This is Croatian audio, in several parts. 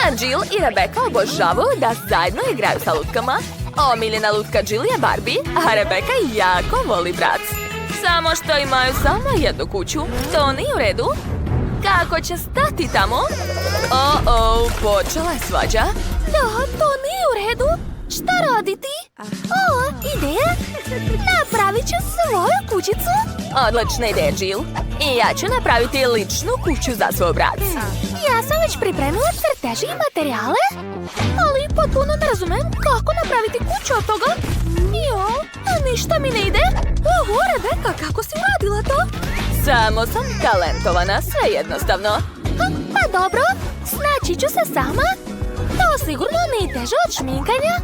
A Jill i Rebecca obožavaju da zajedno igraju sa lutkama. Omiljena lutka Jill je Barbie, a Rebecca jako voli brac. Samo što imaju samo jednu kuću. To nije u redu. Kako će stati tamo? Počela je svađa. Da, to nije u redu. Šta raditi? Ideja? Napravit ću svoju kućicu. Odlična ideja, Jill. I ja ću napraviti ličnu kuću za svoj brat. Ja sam već pripremila crteže i materijale, ali potpuno ne razumem kako napraviti kuću od toga. Ništa mi ne ide. Oho, Rebecca, kako si uradila to? Samo sam talentovana, sve jednostavno. Pa dobro, snaći ću se sama. To sigurno nije teže od šminkanja.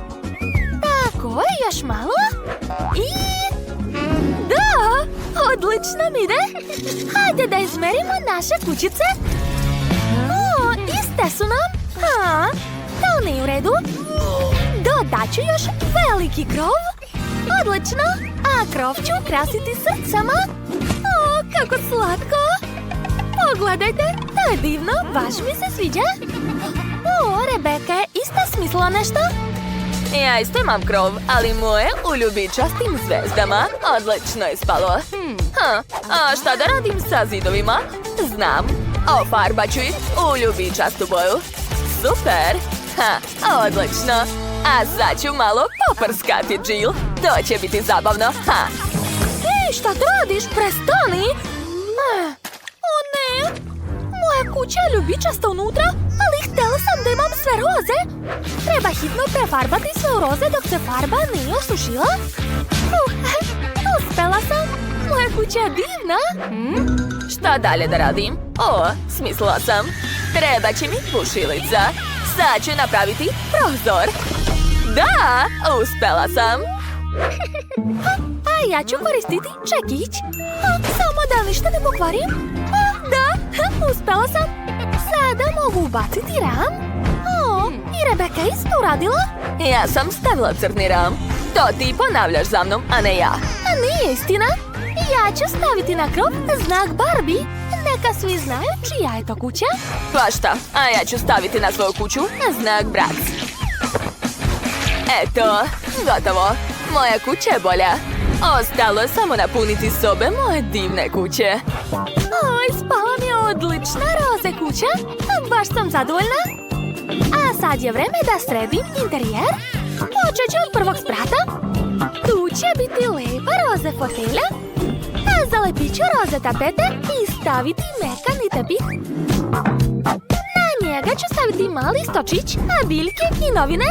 Tako, još malo. I... Da, odlično mi ide. Hajde da izmerimo naše kućice. Iste su nam. To nije u redu. Dodat ću još veliki krov. Odlično. A krov ću ukrasiti srcama. Kako slatko. Pogledajte, to je divno. Baš mi se sviđa. Rebecca je isto smislila nešto. Ja isto imam krov, ali moje u ljubičastim zvezdama. Odlično je ispalo. A šta da radim sa zidovima? Znam. Ofarbat ću ih u ljubičastu boju. Super. Odlično. A sad ću malo poprskati, Jill. To će biti zabavno. Ej, šta ti radiš? Prestani! Ne! Moja kuća je ljubičasta unutra, ali htjela sam da imam sve roze. Treba hitno prefarbati sve u roze dok se farba nije osušila. Uspela sam! Moja kuća je divna! Šta dalje da radim? Smislila sam. Treba će mi pušilica. Sad ću napraviti prozor. Da! Uspela sam! A ja ću koristiti čekić. Samo da ništa ne pokvarim. Da, uspela sam. Sada mogu ubaciti ram. I Rebecca isto uradila. Ja sam stavila crni ram. To ti ponavljaš za mnom, a ne ja. Nije istina. Ja ću staviti na krov znak Barbie. Neka svi znaju čija je to kuća. Pa šta, a ja ću staviti na svoju kuću znak brac. Eto, gotovo. Moja kuća je bolja. Ostalo je samo napuniti sobe moje divne kuće. Spala mi je odlična roze kuća. Baš sam zadovoljna. A sad je vreme da sredim interijer. Počet ću od prvog sprata. Tu će biti lepa roze fotelja. A zalepit ću roze tapete i staviti mekani tepih. Na njega ću staviti mali stočić, a biljke i novine.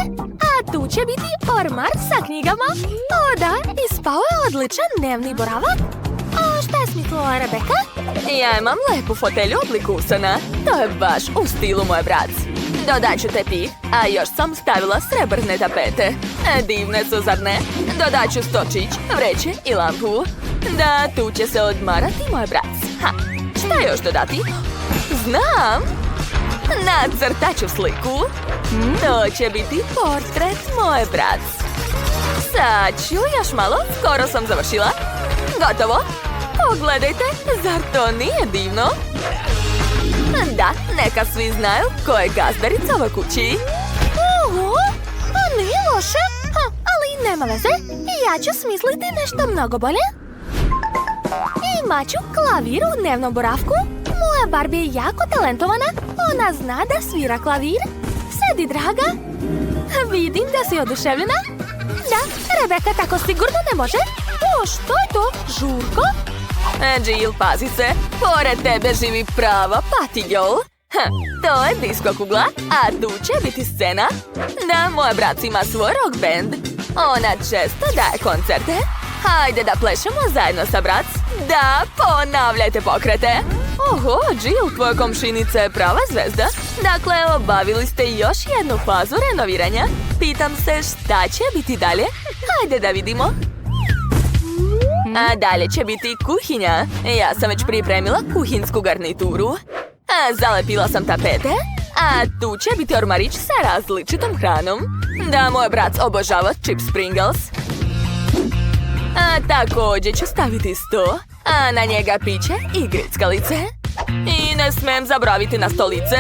A tu će biti ormar sa knjigama. Da, ispao je odličan dnevni boravak. Šta je smislila Rebecca? Ja imam lepu fotelju obliku usana. To je baš u stilu moj brat. Dodat ću tepih, a još sam stavila srebrne tapete. Divne su, zar ne? Dodat ću stočić, vreće i lampu. Da, tu će se odmarati moj brat. Šta još dodati? Znam! Nacrtat ću sliku. To će biti portret moje brat. Sad ću još malo, skoro sam završila. Gotovo. Pogledajte, zar to nije divno? Da, neka svi znaju ko je gazdarica ove kući. Nije loše, ali nema veze. Ja ću smisliti nešto mnogo bolje. Imat ću klavir u dnevnom boravku. Moja Barbie je jako talentovana. Ona zna da svira klavir. Sedi, draga. Vidim da si oduševljena. Da, Rebecca tako sigurno ne može. Što je to? Žurko? Jill, pazi se. Pored tebe živi prava party girl. To je disko kugla, a tu će biti scena. Da, moj brat ima svoj rock band. Ona često daje koncerte. Hajde da plešemo zajedno sa brac. Da, ponavljajte pokrete. Oho, Jill, tvoja komšinica je prava zvezda. Dakle, obavili ste još jednu fazu renoviranja. Pitam se šta će biti dalje. Hajde da vidimo. A dalje će biti kuhinja. Ja sam već pripremila kuhinsku garnituru. Zalepila sam tapete. A tu će biti ormarić sa različitom hranom. Da, moj brat obožava chips Pringles. A također ću staviti sto. A na njega piće i grickalice. I ne smijem zaboraviti na stolice.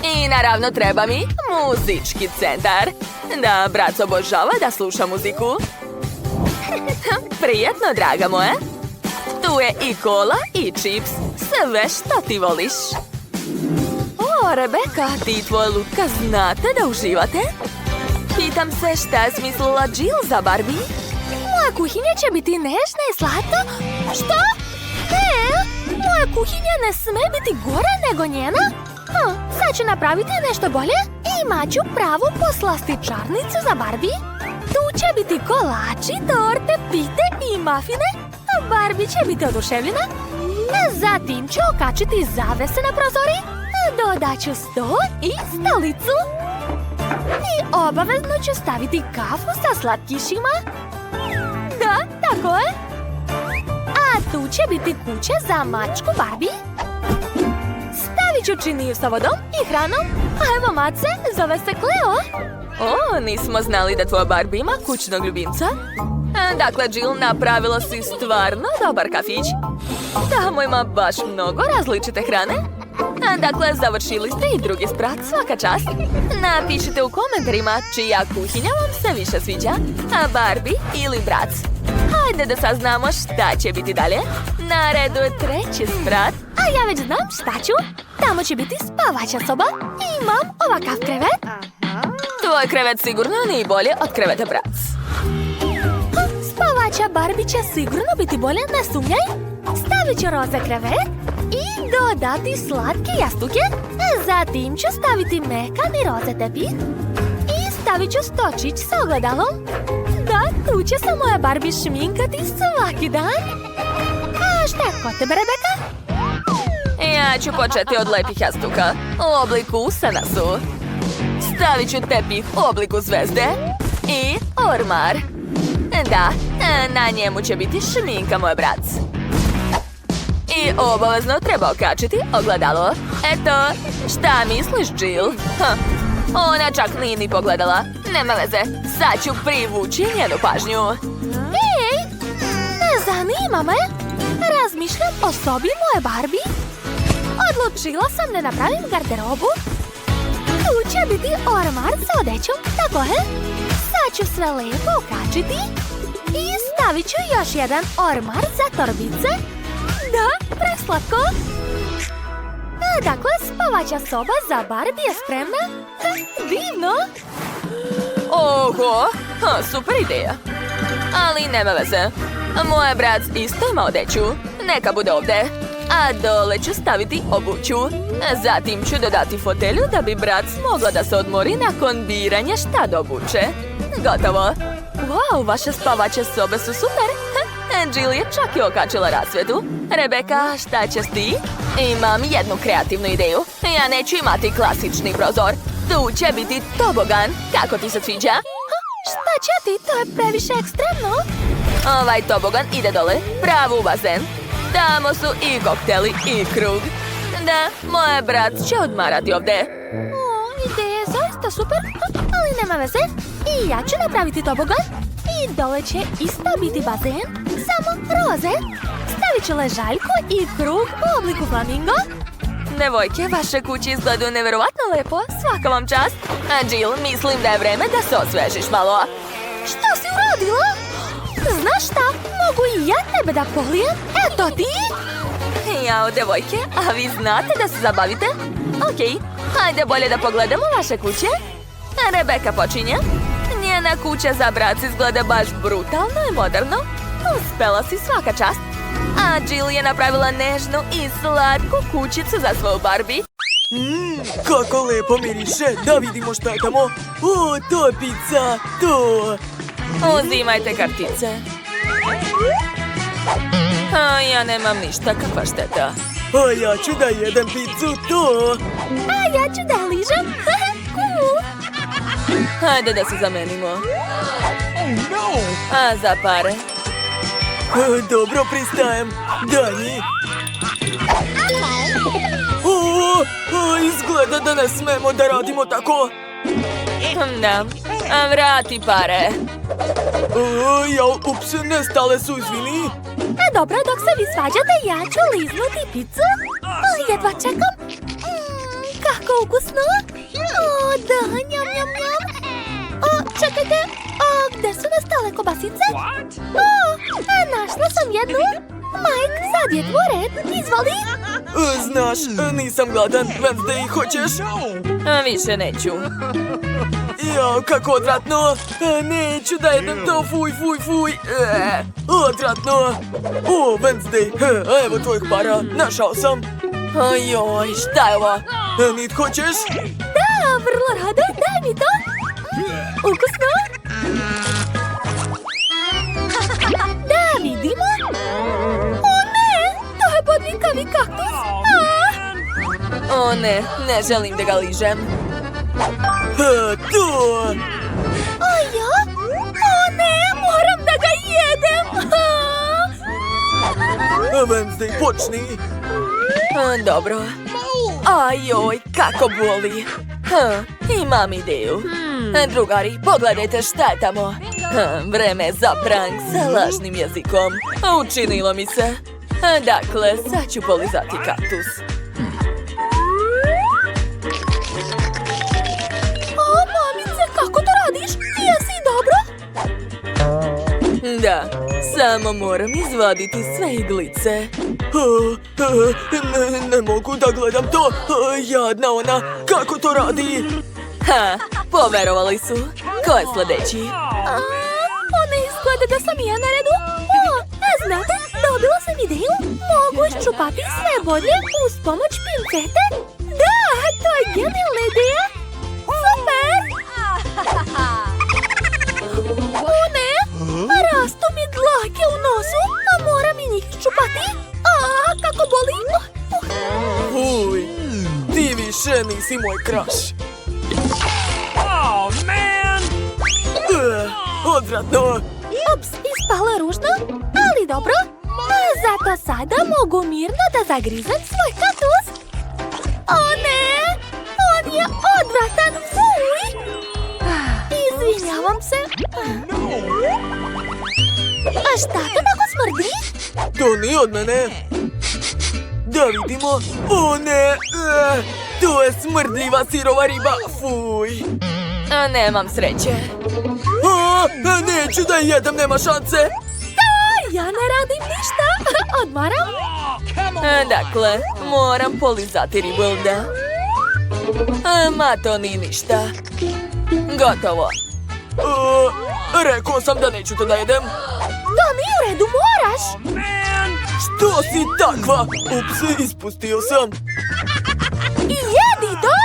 I naravno treba mi muzički centar. Da, brat obožava da sluša muziku. Prijetno, draga moja. Tu je i kola i čips. Sve što ti voliš. O, Rebeka, ti i tvoja lutka znate da uživate? Pitam se šta je smislila Jill za Barbie? Moja kuhinja će biti nežna i slatka. Što? Ne, moja kuhinja ne sme biti gore nego njena. Sad ću napraviti nešto bolje. Imat ću pravu poslastičarnicu za Barbie. Tu će biti kolači, torte, pite i mafine. Barbie će biti oduševljena. Zatim ću okačiti zavese na prozori. Dodat ću sto i stolicu. I obavezno ću staviti kafu sa slatkišima. Da, tako je. A tu će biti kuća za mačku Barbie. Stavit ću činiju sa vodom i hranom. A evo mace, zove se Cleo. O, nismo znali da tvoja Barbie ima kućnog ljubimca. Dakle, Jill, napravila si stvarno dobar kafić. Tamo ima baš mnogo različite hrane. Dakle, završili ste i drugi sprat, svaka čast. Napišite u komentarima čija kuhinja vam se više sviđa, Barbie ili brat. Hajde da saznamo šta će biti dalje. Na redu je treći sprat. A ja već znam šta ću. Tamo će biti spavaća soba. Imam ovakav krevet. Tvoj krevet sigurno nije bolje od kreveta brat. Spavaća Barbie će sigurno biti bolje, ne sumnjaj. Stavit ću roze krevet i dodati slatke jastuke. Zatim ću staviti mekani roze tepih i stavit ću stočić sa ogledalom. Da, tu će se moja Barbie šminkati svaki dan. A šta je kod tebe, Rebeka? Ja ću početi od lepih jastuka u obliku usana su. Stavit ću tepih u obliku zvezde i ormar. Da, na njemu će biti šminka moj brat. I obavezno treba okačiti ogledalo. Eto, šta misliš, Jill? Ona čak nije ni pogledala. Nema veze, sad ću privući njenu pažnju. Ej, ne zanima me. Razmišljam o sobi moje Barbie. Odlučila sam da napravim garderobu. Tu će biti ormar sa odećom, tako je. Sad ću sve lepo okačiti. I stavit ću još jedan ormar za torbice. Da, preslatko. Dakle, spavaća soba za Barbie je spremna. Divno. Oho, super ideja. Ali nema veze. Moj brat isto ima odeću. Neka bude ovdje. A dole ću staviti obuću. Zatim ću dodati fotelju da bi brat mogla da se odmori nakon biranja šta da obuče. Gotovo. Wow, vaše spavaće sobe su super. Jill je čak i okačila rasvjetu. Rebeka, šta ćeš ti? Imam jednu kreativnu ideju. Ja neću imati klasični prozor. Tu će biti tobogan. Kako ti se sviđa? Šta će ti? To je previše ekstremno. Ovaj tobogan ide dole, pravo u bazen. Tamo su i kokteli i krug. Da, moj brat će odmarati ovdje. Ideja je zaista super, ali nema veze. I ja ću napraviti tobogan. I dole će isto biti bazen, samo roze. Stavit ću ležaljku i krug u obliku flamingo. Devojke, vaše kuće izgledaju nevjerovatno lepo, svaka vam čast. A Jill, mislim da je vreme da se osvežiš malo. Šta si uradila? Znaš šta, mogu i ja tebe da polijem? Eto ti! Jao, devojke, a vi znate da se zabavite? Okej, hajde bolje da pogledamo vaše kuće. Rebeka počinje. Njena kuća za brat izgleda baš brutalno i moderno. Uspela si, svaka čast. A Jill je napravila nežnu i slatku kućicu za svoju Barbie. Kako lepo miriše, da vidimo šta je tamo. O, to je pizza, to. Uzimajte kartice. A ja nemam ništa, kakva šteta. A ja ću da jedem pizzu, to. A ja ću da ližem. Hajde da se zamenimo. A za pare? Dobro, pristajem. Daj. Izgleda da ne smemo da radimo tako. Da, a vrati pare. Ups, nestale su, izvini. Dobro, dok se vi svađate, ja ću liznuti picu. Jedva čekam. kako ukusno. O, da, njam, njam, njam. O, čekajte, gde su nastale kobasice? O, našla sam jednu. Mike, sad je tvoj red, izvoli. Znaš, nisam gladan. Wednesday, hoćeš? Više neću. Jao, kako odvratno. Neću da jedem to, fuj, fuj, fuj. Odvratno. O, Wednesday, evo tvojih para, našao sam. Ojoj, šta je ovo? Nit, hoćeš? Da, vrlo rado, daj mi to. Ukusno. Da vidimo. O ne, to je bodljikavi kaktus. O ne, ne želim da ga ližem. To. Aja, o ne, moram da ga jedem. Wednesday, počni. Dobro. Ajoj, kako boli. Imam ideju. Drugari, pogledajte šta je tamo. Vreme za prank sa lažnim jezikom. Učinilo mi se. Dakle, sad ću polizati kaktus. O, mamice, kako to radiš? Jesi dobro? Da, samo moram izvaditi sve iglice. Ne mogu da gledam to. Jadna ona, kako to radi? Ha, poverovali su. Ko je sledeći? Ona izgleda da sam i ja na redu. O, znate, dobila sam ideju. Mogu iščupati sve bodlje uz pomoć pincete. Da, to je genijalna ideja. Super! O ne, rastu mi dlake u nosu, a moram i njih iščupati. Kako boli. Uj, ti više nisi moj crush. Odvratno. Ups, ispalo je ružno, ali dobro. Zato sada mogu mirno da zagrizem svoj kaktus. O ne, on je odvratan, fuj. Izvinjavam se. A šta to tako smrdi? To nije od mene. Da vidimo. O ne, to je smrdljiva sirova riba, fuj. Nemam sreće. Neću da jedem, nema šanse. Ja ne radim ništa. Odmaram. Dakle, moram polizati ribu, jel da? Ma to nije ništa. Gotovo. Rekao sam da neću to da jedem. To nije u redu, moraš. Što si takva? Ups, ispustio sam. I jedi to.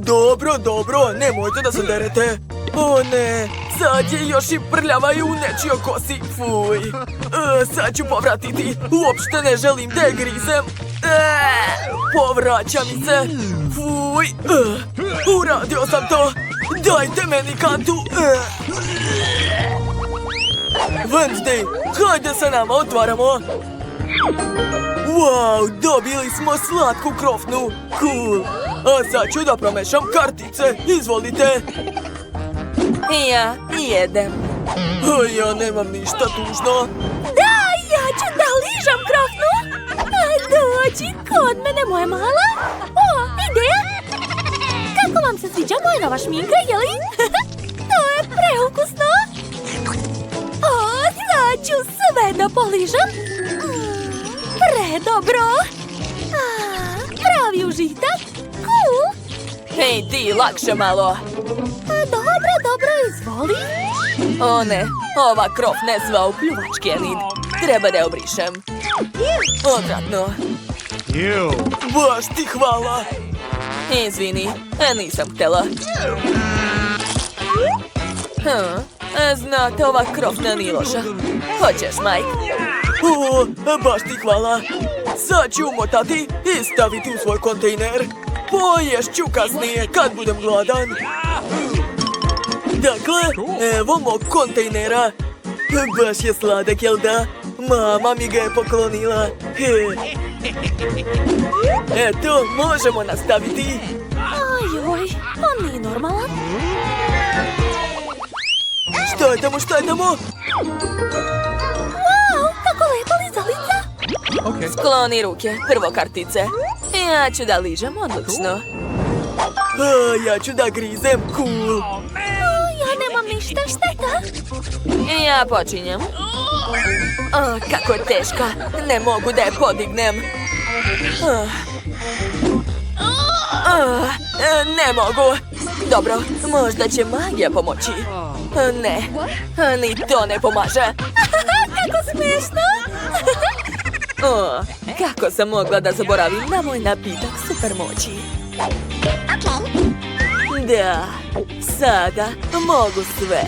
Dobro, dobro, nemojte da se derete. O ne, sad je još i prljavaju u nečijoj kosi, fuj. Sad ću povratiti, uopšte ne želim da je grizem. Povraća mi se, fuj. Uradio sam to, dajte meni kantu. Wednesday, hajde sa nama, otvaramo. Wow, dobili smo slatku krofnu, cool. A sad ću da promešam kartice, izvolite. Ja jedem. Ja nemam ništa tužno. Da, ja ću da ližam krofnu. Dođi kod mene, moja mala. O, ideja. Kako vam se sviđa moja nova šminka, jeli? To je preukusno. O, sad ću sve da poližam. Predobro. Pravi užitak. Cool. Hej, ti, lakše malo. Dobro, dobro, izvoli. O ne, ova krof ne sva u pljuvački Enid. Treba da je obrišem. Odvratno. Baš ti hvala. Izvini, nisam htjela. Znate, ova krofna nije loša. Hoćeš, Mike? O, baš ti hvala. Sad ću umotati i staviti u svoj kontejner. Poješću kasnije kad budem gladan. Dakle, evo mog kontejnera. Baš je sladak, jel da? Mama mi ga je poklonila. Eto, možemo nastaviti. Ajoj, on nije normalan. Šta je tamo, šta je tamo? Wow, kako lepa lizalica. Skloni ruke, prvo kartice. Ja ću da ližem odlično. Ja ću da grizem, cool. Ja nemam ništa, šteta. Ja počinjem. Kako je teška. Ne mogu da je podignem. Ne mogu. Dobro, možda će magija pomoći. Ne, ni to ne pomaže. Kako smiješno. Kako sam mogla da zaboravim na moj napitak supermoći? Da, sada mogu sve.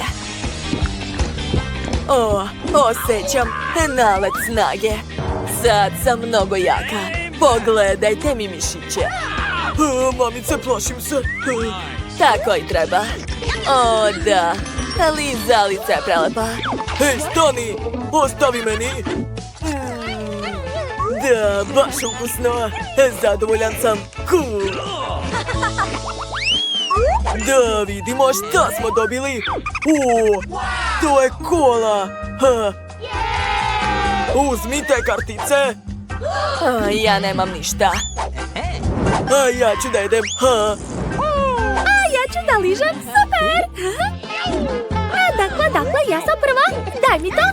Osjećam nalet snage. Sad sam mnogo jaka. Pogledajte mi mišiće. Mamice, plašim se. Tako i treba. Da, lizalica je prelepa. Hej, stani! Ostavi meni! Da, baš ukusno. Zadovoljan sam. Cool. Da vidimo šta smo dobili. To je kola. Uzmite kartice. Ja nemam ništa. Ja ću da jedem. Ja ću da ližem, super. Dakle, ja sam prva. Daj mi to.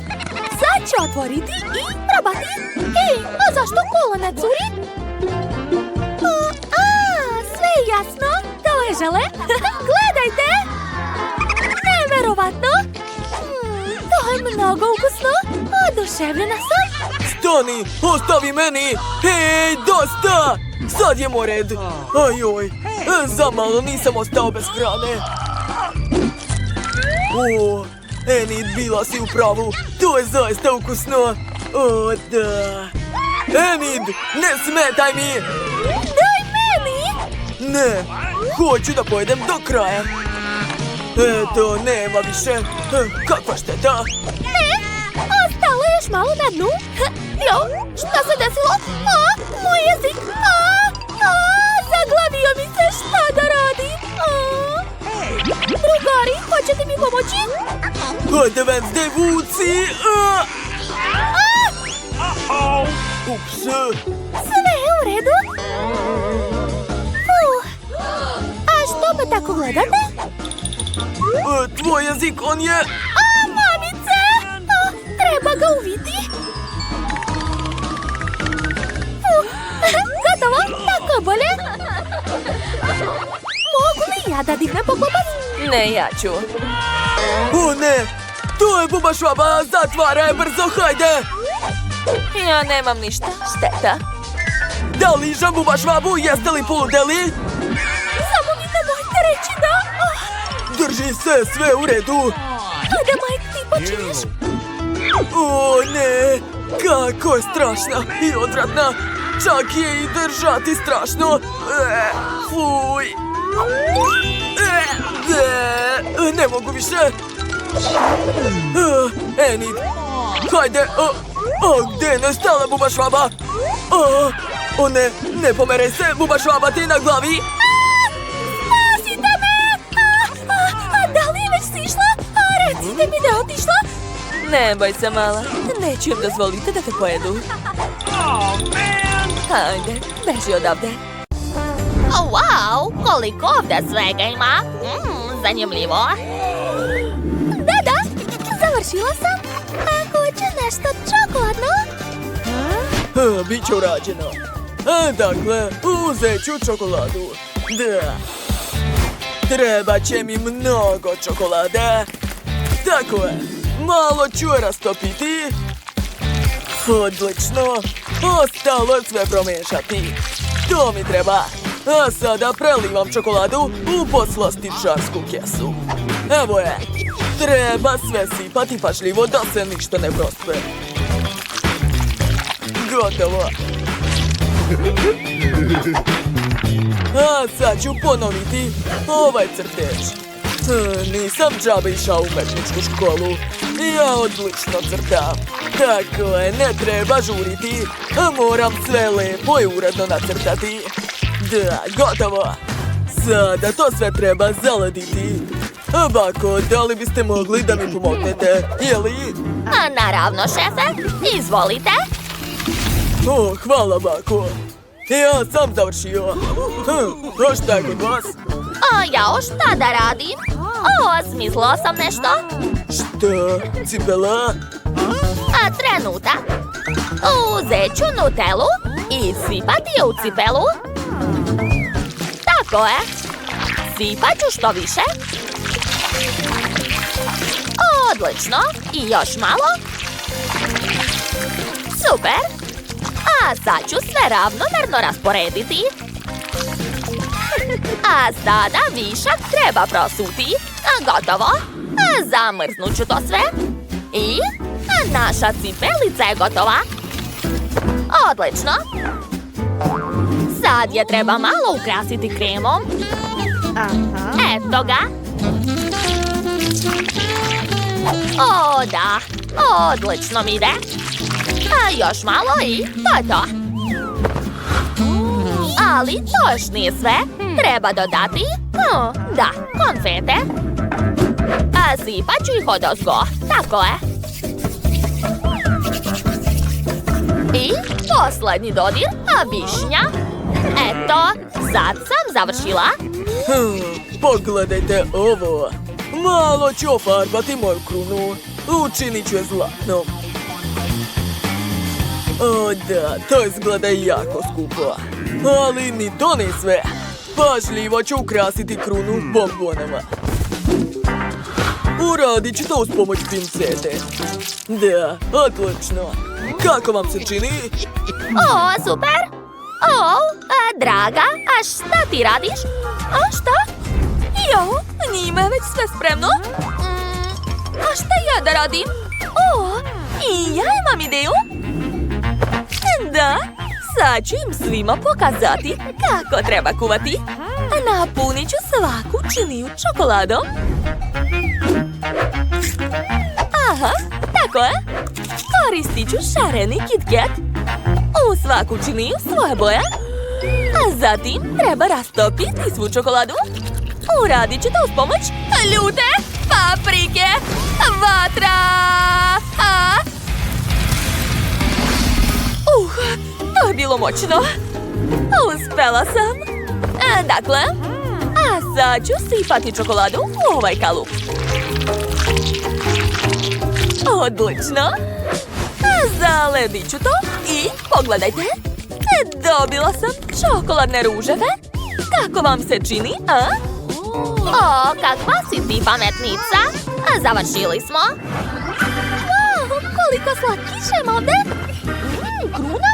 Sad ću otvoriti i probati. Ej, a zašto kola ne curi? Sve je jasno. To je žele. Gledajte. Neverovatno. To je mnogo ukusno. Oduševljena sam. Stani, ostavi meni. Hej, dosta. Sad je moj red. Ajoj, zamalo nisam ostao bez hrane. Enid, bila si u pravu. To je zaista ukusno. Da. Enid, ne smetaj mi. Daj meni. Ne, hoću da pojedem do kraja. Eto, nema više. Kakva šteta. Ne, ostalo je još malo na dnu. Jo, šta se desilo? Moj jezik. Zaglavio mi se, šta da radim? Drugari, hoćete mi pomoći? Hajde, Wednesday, vuci! Ups! Sve je u redu? A što me tako gledate? Tvoj jezik, on je... Mamice! Treba ga uviti. Gotovo, tako bolje. Mogu li ja da dignem poklopac? Ne, ja ću. O ne! To je buba švaba! Zatvaraj, brzo, hajde! Ja nemam ništa, šteta. Da ližam buba švabu, jeste li poludeli? Samo mi nemojte reći da... Drži se, sve u redu! Hajde, Mike, ti počinješ. O ne! Kako je strašna i odvratna! Čak je i držati strašno! Fuj! Ne mogu više! Enid! Hajde! Gdje je nestala buba švaba? O ne! Ne pomeraj se! Buba švaba ti na glavi! Spasite me! Da li je već sišla? Recite mi da je otišla. Ne boj se, mala. Neću im dozvoliti da te pojedu. Hajde, beži odavde. Wow, koliko ovdje svega ima. Zanimljivo. Da, završila sam. A hoće nešto čokoladno? Biće urađeno. Dakle, uzet ću čokoladu. Da. Treba će mi mnogo čokolade. Tako je. Malo ću je rastopiti. Odlično. Ostalo je sve promešati. To mi treba. A sada prelivam čokoladu u poslastičarsku kesu. Evo je. Treba sve sipati pažljivo da se ništa ne prospe. Gotovo. A sad ću ponoviti ovaj crtež. Nisam džabe išao u umetničku školu. Ja odlično crtam. Tako je, ne treba žuriti. Moram sve lepo i uredno nacrtati. Da, gotovo. Sada to sve treba zalediti. Bako, da li biste mogli da mi pomognete, jeli? Naravno, šefe. Izvolite. Hvala, bako. Ja sam završio. A šta je kod vas? A ja šta da radim? Smislila sam nešto. Šta? Cipela? A trenutak. Uzet ću Nutellu i sipati je u cipelu. Tako je. Sipat ću što više. Odlično. I još malo. Super. A sad ću sve ravnomerno rasporediti. A sada višak treba prosuti. Gotovo. Zamrznut ću to sve. I naša cipelica je gotova. Odlično. Sad je treba malo ukrasiti kremom. Eto ga. O, da. Odlično mi ide. A još malo i to je to. Ali to još nije sve. Treba dodati, da, konfete. A sipat ću ih odozgo. Tako je. I posljednji dodir, višnja. Eto, sad sam završila. Pogledajte ovo. Malo ću ofarbati moju krunu. Učinit ću je zlatnom. O da, to izgleda jako skupo. Ali ni to ne sve. Pažljivo ću ukrasiti krunu bombonama. Uradit ću to uz pomoć pincete. Da, odlično. Kako vam se čini? O, super! O, draga, a šta ti radiš? A šta? Jo, njima je već sve spremno. A šta ja da radim? O, i ja imam ideju. Da, sad ću im svima pokazati kako treba kuvati. Napunit ću svaku činiju čokoladom. Aha, tako je. Koristit ću šareni KitKat. U svaku činiju svoje boje. A zatim treba rastopiti svu čokoladu. Uradit ću to uz pomoć ljute paprike. Vatra! To je bilo moćno. Uspela sam. Dakle, a sad ću sipati čokoladu u ovaj kalup. Odlično. Zaledit ću to i pogledajte. Dobila sam čokoladne ruževe. Kako vam se čini, a? O, kakva si ti pametnica. Završili smo. Wow, koliko slatkiša ima ovde. Kruna?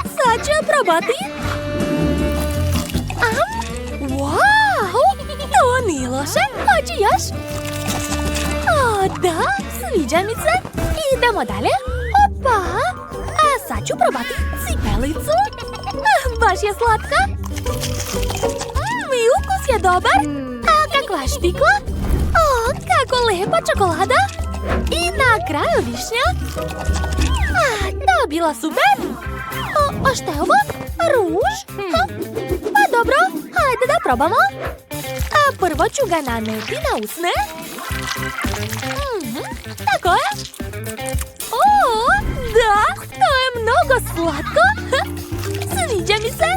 Sad ću je probati. Wow, to nije loše. Hoću još. O, da, sviđa mi se. Idemo dalje. Opa. A sad ću probati cipelicu. Baš je slatka. I ukus je dobar. A kakva štikla. O, kako lepa čokolada. I na kraju višnja. Dobila super. A šta je ovo? Ruž? Pa dobro, hajde da probamo. A prvo ću ga naneti na usne. Tako je. O, da, to je mnogo slatko. Sviđa mi se.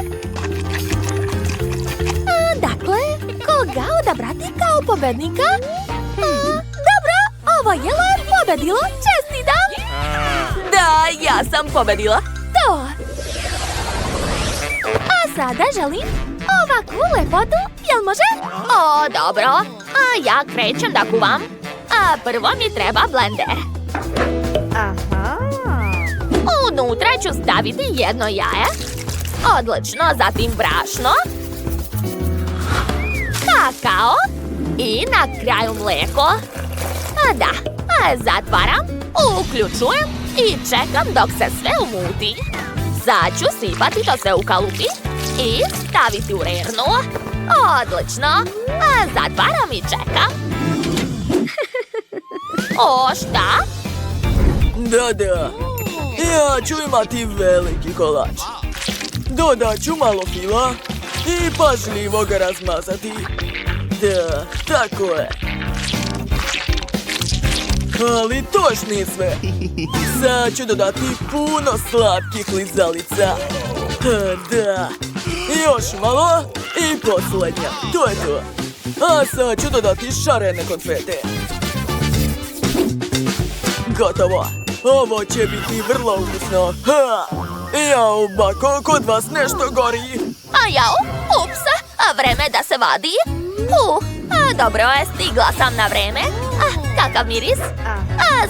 Dakle, koga odabrati kao pobednika? Dobro, ovo jelo je pobedilo. Čestitam. Da, ja sam pobedila. To. A sada želim ovakvu lepotu. Jel može? O, dobro. A ja krećem da kuvam. A prvo mi treba blender. Unutra ću staviti jedno jaje. Odlično, zatim brašno. Kakao. I na kraju mlijeko. A da, zatvaram, uključujem i čekam dok se sve umuti. Sad ću sipati to sve u kalupi i staviti u rernu. Odlično, zatvaram i čekam. O, šta? Da. Ja ću imati veliki kolač. Dodat ću malo fila i pažljivo ga razmazati. Da, tako je. Ali to još nije sve. Sad ću dodati puno slatkih lizalica. Da. Još malo i posljednja. To je to. A sad ću dodati šarene konfete. Gotovo. Ovo će biti vrlo ukusno. Ha! Jao, bako, kod vas nešto gori. A jao, ups, vreme da se vadi. Dobro je, stigla sam na vreme. Kakav miris.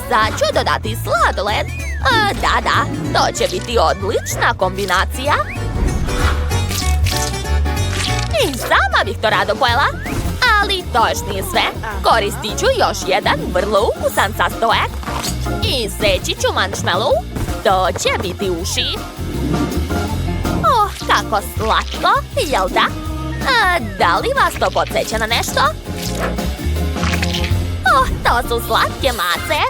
Sad ću dodati sladoled. Da, to će biti odlična kombinacija. I sama bih to rado pojela. Ali to još nije sve. Koristit ću još jedan vrlo ukusan sastojak. I seći ću marshmallow. To će biti uši. Kako slatko, jel da? Da li vas to podsjeća na nešto? To su slatke mace.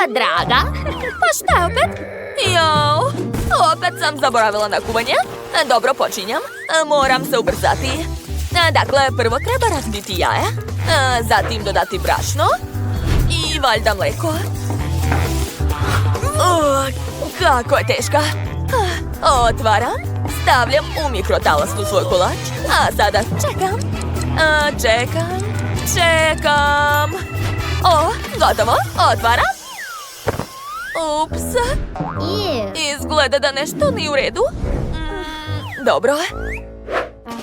Draga, Pa šta je opet? Jao, opet sam zaboravila na kuvanje. Dobro, počinjam. Moram se ubrzati. Dakle, prvo treba razbiti jaje, zatim dodati brašno i valjda mleko. Kako je teška. Otvaram, stavljam u mikrotalasnu svoj kolač, a sada čekam. Čekam. Gotovo, otvaram. Ups. Izgleda da nešto nije u redu. Dobro.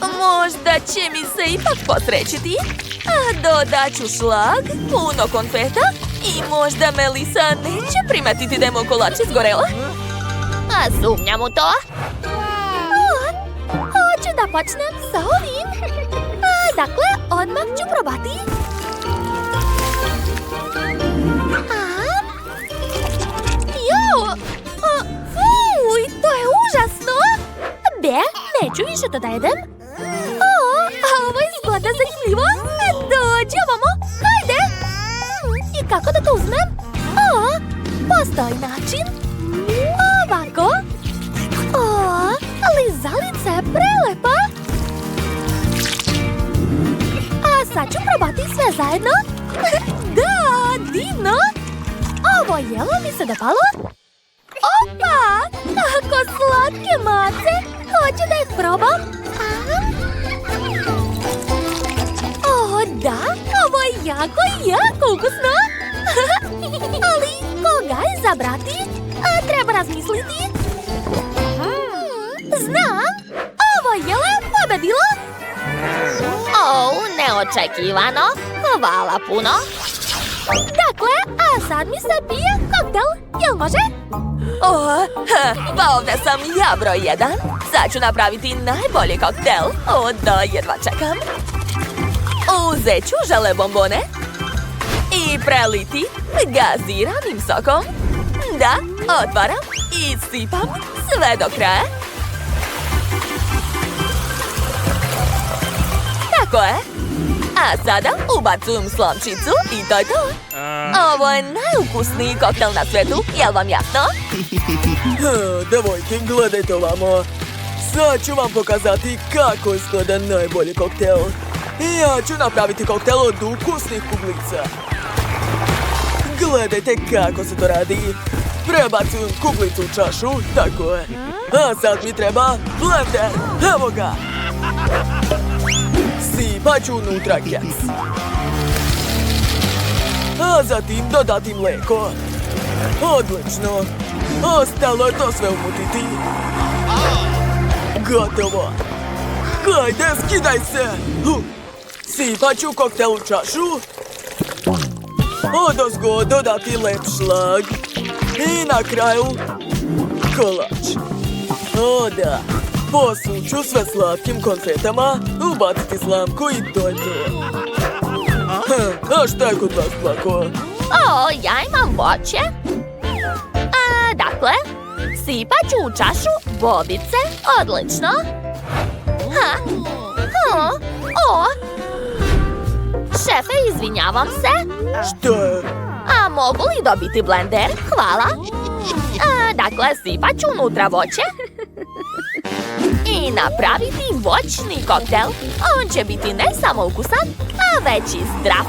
Možda će mi se ipak posrećiti. Dodat ću šlag, puno konfeta i možda Melisa neće primetiti da je moj kolač izgoreo. sumnjam u to. Hoću da počnem sa ovim. Dakle, odmah ću probati. Fuj, to je užasno. Neću više to da jedem. Ovo izgleda zanimljivo. Dođi ovamo, hajde. I kako da to uzmem? Postoji način. Ovako. Lizalica je prelepa. A sad ću probati sve zajedno. Da, divno. Ovo jelo mi se dopalo. Opa! Kako slatke mace! Hoću da ih probam? Da, ovo je jako ukusno! Ali koga izabrati? Treba razmisliti. Znam! Ovo jelo je pobedilo! Neočekivano! Hvala puno! Dakle, a sad mi se pije koktel, jel može? Pa ovdje sam ja broj 1. Sad ću napraviti najbolji koktel. Da, jedva čekam. Uzet ću žele bombone i preliti gaziranim sokom. Da, otvaram i sipam sve do kraja. Tako je. A sada ubacujem slamčicu i to je to. Ovo je najukusniji koktel na svijetu, jel vam jasno? Devojke, gledajte ovamo. Sad ću vam pokazati kako izgleda najbolji koktel. Ja ću napraviti koktel od ukusnih kuglica. Gledajte kako se to radi. Prebacujem kuglicu u čašu, tako je. A sad mi treba blender, evo ga. Sipat ću unutra keks. A zatim dodati mleko. Odlično. Ostalo je to sve umutiti. Gotovo. Hajde, skidaj se. Sipat ću koktel u čašu. Odozgo dodati lep šlag. I na kraju kolač. Da. Posuću sve slatkim konfetama, ubaciti slamku i to je to. A šta je kod vas, Plako? Ja imam voće. Dakle, sipat ću u čašu bobice. Odlično. Šefe, izvinjavam se. Šta je? A mogu li dobiti blender? Hvala. Dakle, sipat ću unutra voće. I napraviti voćni koktel. On će biti ne samo ukusan, a već i zdrav.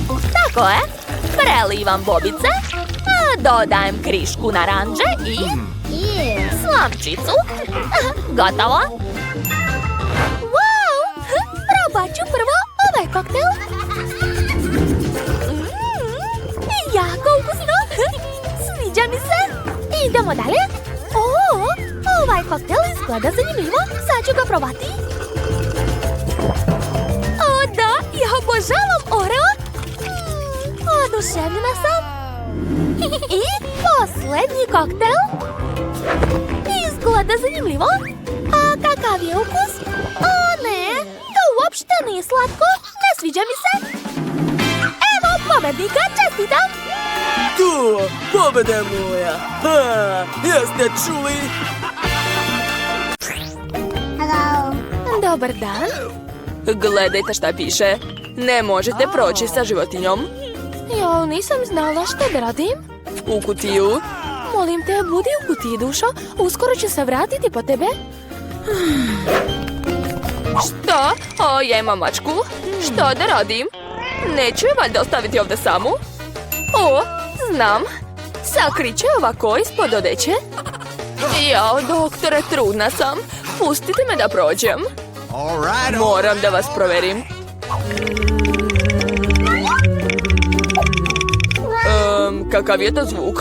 Tako je. Prelivam bobice. Dodajem krišku naranđe i slamčicu. Gotovo. izgleda zanimljivo. Sad ću ga probati. O da, ja obožavam Oreo. Oduševljena sam. I posljednji koktel. Izgleda zanimljivo. A kakav je ukus? O ne, to uopšte nije slatko. Ne sviđa mi se. Evo pobednika, čestitam. Tu, pobeda je moja. Ha, jeste čuli? Dobar dan. Gledajte šta piše. Ne možete proći sa životinjom. Jo, nisam znala što da radim. U kutiju. Molim te, budi u kutiji, dušo. Uskoro ću se vratiti po tebe. Što? O, ja imam mačku. Što da radim? Neću je valjda ostaviti ovdje samu? O, znam. Sakriću je ovako ispod odeće. Jao, doktore, trudna sam. Pustite me da prođem. Moram da vas proverim. Kakav je to zvuk?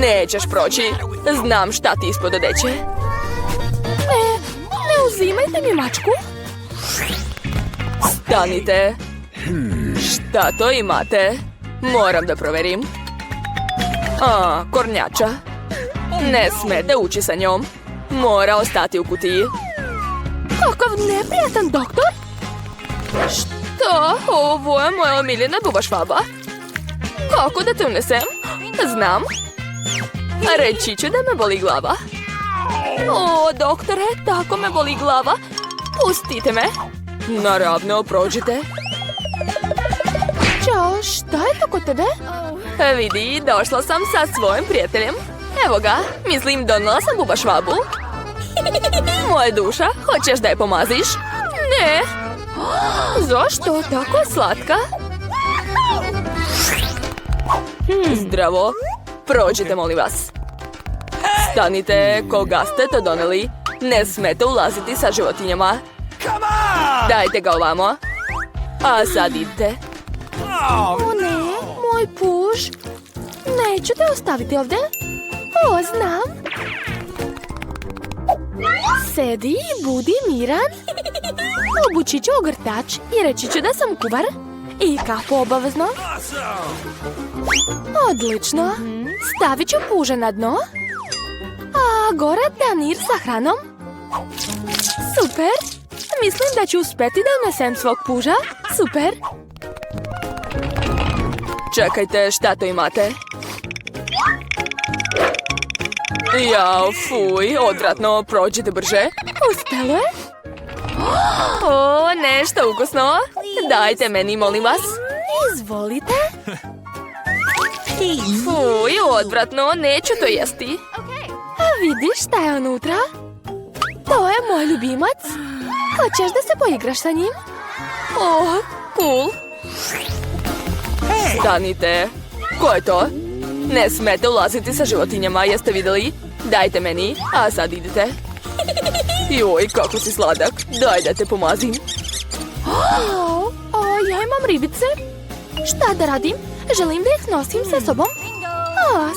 Nećeš proći. Znam šta ti ispod odeće. Ne uzimajte mi mačku. Stanite. Šta to imate? Moram da proverim. A, kornjača. Ne smete ući sa njom. Mora ostati u kutiji. Kakav neprijatan doktor. Što? Ovo je moja omiljena buba švaba. Kako da te unesem? Znam. Reći ću da me boli glava. O, doktore, tako me boli glava. Pustite me. Naravno, prođite. Ćao, šta je to kod tebe? Vidi, došla sam sa svojim prijateljem. Evo ga, mislim donala sam buba švabu. Moja duša, hoćeš da je pomaziš? Ne. Zašto? Tako je slatka. Zdravo. Prođite, molim vas. Stanite, koga ste to doneli? Ne smete ulaziti sa životinjama. Dajte ga ovamo. A sad idite. O ne, moj puž. Neću te ostaviti ovdje. O, znam. Sedi i budi miran. Obući ću ogrtač i reći ću da sam kuvar. I kapu obavezno. Odlično. Stavit ću puža na dno. A gore tanir sa hranom. Super. Mislim da ću uspjeti da unesem svog puža. Super. Čekajte, šta to imate? Jao, fuj, odvratno, prođite brže. Uspjelo je. O, nešto ukusno. Dajte meni, molim vas. Izvolite. Fuj, odvratno, neću to jesti. A vidiš šta je unutra? To je moj ljubimac. Hoćeš da se poigraš sa njim? O, cool. Stanite. Ko je to? Ne smete ulaziti sa životinjama, jeste vidjeli? Dajte meni, a sad idite. Joj, kako si sladak. Daj da te pomazim. Ja imam ribice. Šta da radim? Želim da ih nosim sa sobom.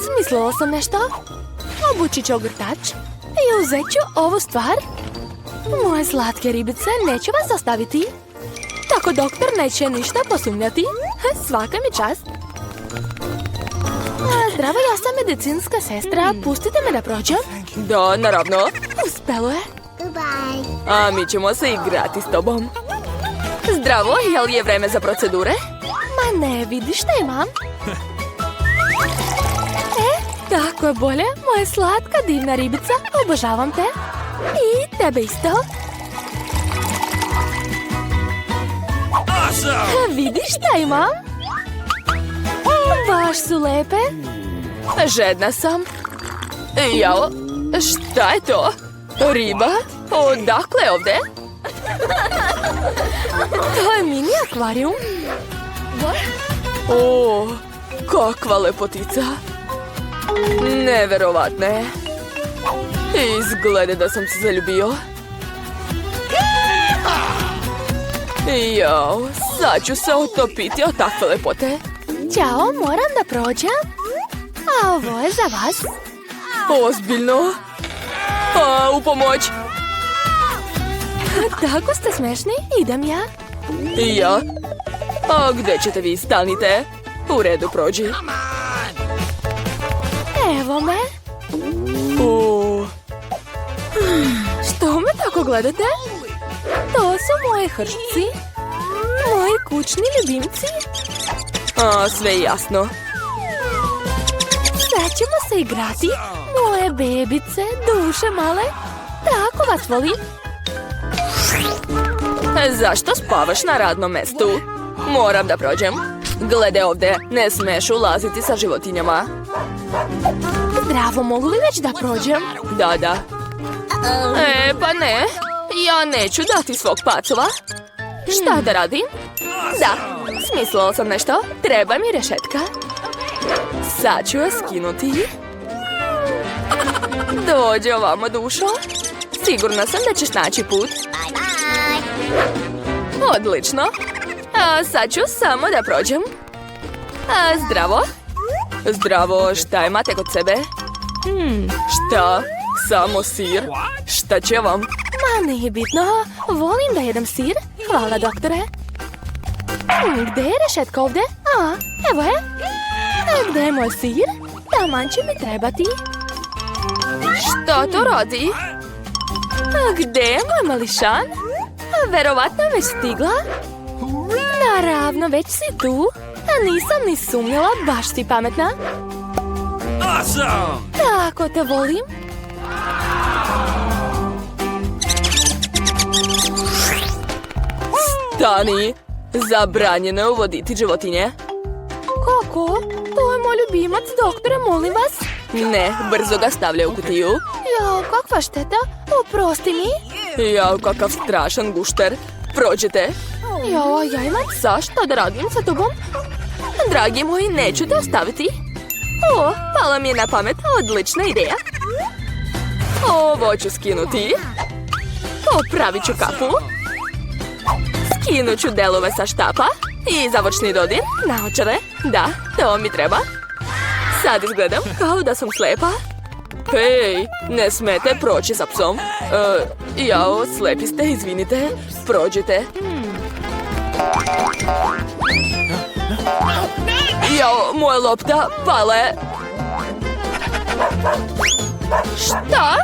Smislila sam nešto. Obući ću ogrtač i uzet ću ovu stvar. Moje slatke ribice, neću vas ostaviti. Tako doktor neće ništa posumnjati. Svaka mi čast. Zdravo, ja sam medicinska sestra. Pustite me da prođem. Da, naravno. Uspelo je. A mi ćemo se igrati s tobom. Zdravo, jel je vreme za procedure? Ma ne, vidiš šta imam? Tako je bolje, moja slatka divna ribica. Obožavam te. I tebe isto. Vidiš šta imam? Baš su lepe. Žedna sam. Jao, šta je to? Riba? Odakle je ovdje? To je mini akvarijum. O, kakva lepotica. Neverovatno je. Izgleda da sam se zaljubio. Jao, sad ću se utopiti od takve lepote. Ćao, moram da prođem. A ovo je za vas. Ozbiljno? A, u pomoć. Tako ste smešni, idem ja. I ja? A gde ćete vi, stanite? U redu, prođi. Evo me. O, Što me tako gledate? To su moje hršci. Moji kućni ljubimci. sve jasno. Sad ćemo se igrati. Moje bebice, duše male. Tako vas volim. Zašto spavaš na radnom mestu? Moram da prođem. Glede ovde, ne smeš ulaziti sa životinjama. Zdravo, mogu li već da prođem? Da. Pa ne. Ja neću dati svog pacova. Šta da radim? Da, smislila sam nešto. Treba mi rešetka. Sad ću je skinuti. Dođi ovamo, dušo. Sigurna sam da ćeš naći put. Odlično. A sad ću samo da prođem. Zdravo. Zdravo, šta imate kod sebe? Šta? Samo sir? Šta će vam? Ma nije bitno, volim da jedem sir. Hvala, doktore. Gde je rešetka ovde? Evo je. A gde je moj sir? Taman će mi trebati. Šta to radi? A gde je moj mališan? Verovatno je već stigla. Naravno, već si tu. A nisam ni sumnjala, baš si pametna. Tako te volim. Stani! Zabranjeno je uvoditi životinje. Kako? To je moj ljubimac, doktore, molim vas. Ne, brzo ga stavljaj u kutiju. Jao, kakva šteta. Oprosti mi. Jao, kakav strašan gušter. Prođete. Jao, jajmac, šta da radim sa tobom? Dragi moji, neću te ostaviti. Pala mi je na pamet, odlična ideja. Ovo ću skinuti. Popravit ću kapu. Skinut ću delove sa štapa. I završni dodir, naočare. Da, to mi treba. Sad izgledam kao da sam slepa. Hej, ne smete proći sa psom. Jao, slepi ste, izvinite. Prođite. Jao, moja lopta pala je. Šta?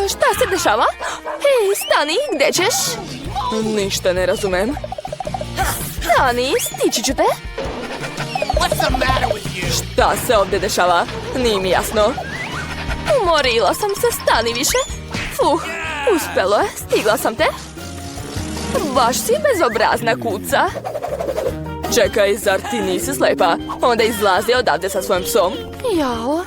Šta se dešava? Hej, stani, gde ćeš? Ništa ne razumem. Stani, stići ću te. Šta se ovdje dešava? Nije mi jasno. Umorila sam se, stani više. Uspelo je, stigla sam te. Baš si bezobrazna kuca. Čekaj, zar ti nisi slepa? Onda izlazi odavde sa svojim psom. Jao,